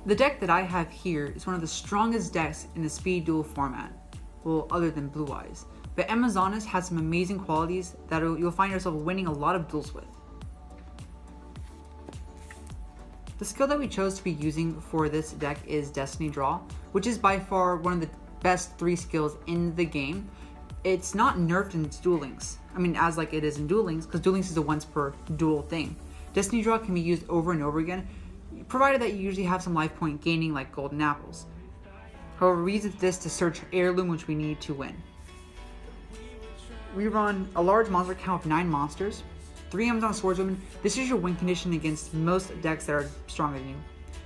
The deck that I have here is one of the strongest decks in the speed duel format, well, other than Blue Eyes. But Amazonas has some amazing qualities that you'll find yourself winning a lot of duels with. The skill that we chose to be using for this deck is Destiny Draw, which is by far one of the best 3 skills in the game. It's not nerfed in Duel Links. I mean, as like it is in Duel Links, because Duel Links is a once per duel thing. Destiny Draw can be used over and over again, provided that you usually have some life point gaining like golden apples. However, we use this to search heirloom, which we need to win. We run a large monster count of 9 monsters, 3 Amazon Swordswomen. This is your win condition against most decks that are stronger than you.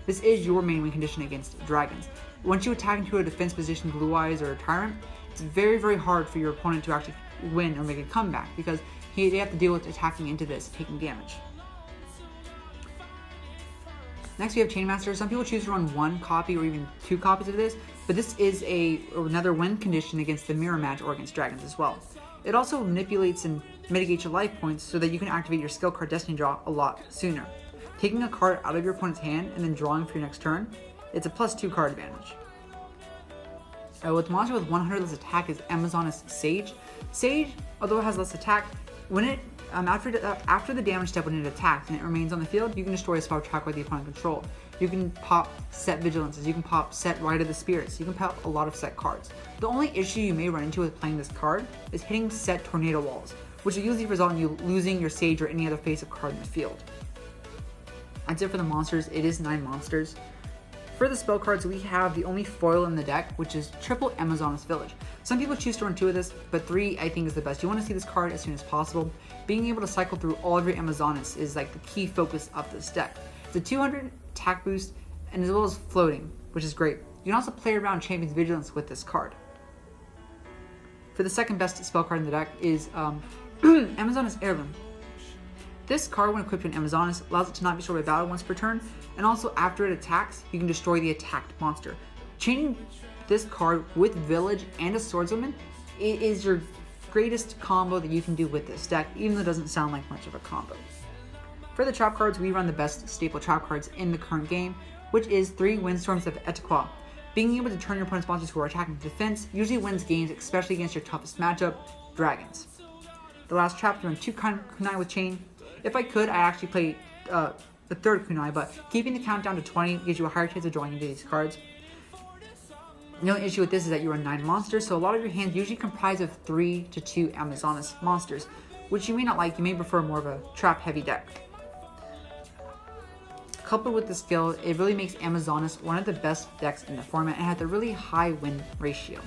This is your main win condition against dragons. Once you attack into a defense position, Blue Eyes or a Tyrant, it's very, very hard for your opponent to actually win or make a comeback because they have to deal with attacking into this, taking damage. Next we have Chainmaster. Some people choose to run 1 copy or even 2 copies of this, but this is another win condition against the mirror match or against dragons as well. It also manipulates and mitigates your life points so that you can activate your skill card Destiny Draw a lot sooner. Taking a card out of your opponent's hand and then drawing for your next turn, it's a +2 card advantage. With monster with 100 less attack is Amazonas Sage. Sage, although it has less attack, when it after the damage step when it attacks and it remains on the field, you can destroy a spell track with the opponent control. You can pop set Vigilances, you can pop set Rite of the Spirits, you can pop a lot of set cards. The only issue you may run into with playing this card is hitting set Tornado Walls, which will usually result in you losing your Sage or any other face-up card in the field. That's it for the monsters. It is 9 monsters. For the spell cards, we have the only foil in the deck, which is triple Amazonas Village. Some people choose to run 2 of this, but 3 I think is the best. You want to see this card as soon as possible. Being able to cycle through all of your Amazonas is like the key focus of this deck. It's a 200 attack boost, and as well as floating, which is great. You can also play around Champion's Vigilance with this card. For the second best spell card in the deck is Amazonas Heirloom. This card, when equipped to an Amazonas, allows it to not be destroyed by battle once per turn, and also after it attacks, you can destroy the attacked monster. Chaining this card with Village and a Swordswoman is your greatest combo that you can do with this deck, even though it doesn't sound like much of a combo. For the trap cards, we run the best staple trap cards in the current game, which is 3 Windstorms of etaqua. Being able to turn your opponent's monsters who are attacking to defense usually wins games, especially against your toughest matchup, dragons. The last trap, we run 2 Kunai with Chain. If I could, I actually play the third Kunai, but keeping the countdown to 20 gives you a higher chance of drawing into these cards. The only issue with this is that you run 9 monsters, so a lot of your hands usually comprise of 3 to 2 Amazonas monsters, which you may not like. You may prefer more of a trap-heavy deck. Coupled with the skill, it really makes Amazonas one of the best decks in the format and has a really high win ratio.